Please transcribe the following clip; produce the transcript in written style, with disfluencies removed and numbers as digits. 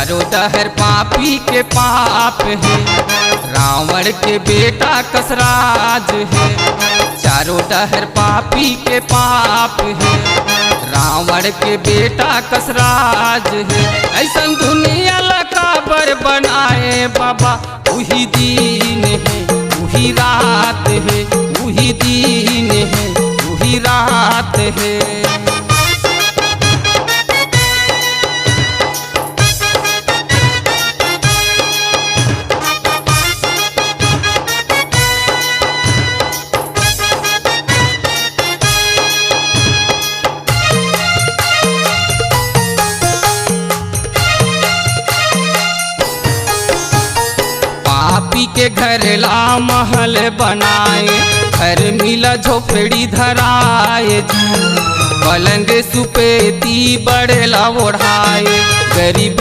चारों डहर पापी के पाप है, रावण के बेटा कसराज है। चारों डहर पापी के पाप है, रावण के बेटा कसराज है। ऐसन दुनिया लकाबर बनाए बाबा, वही दिन है वही रात है, वही दिन है वही रात है। पापी के घर ला महल बनाए, घर मिला झोपड़ी धराए। पलंग सुपेती बड़ेला ओढ़ाए, गरीब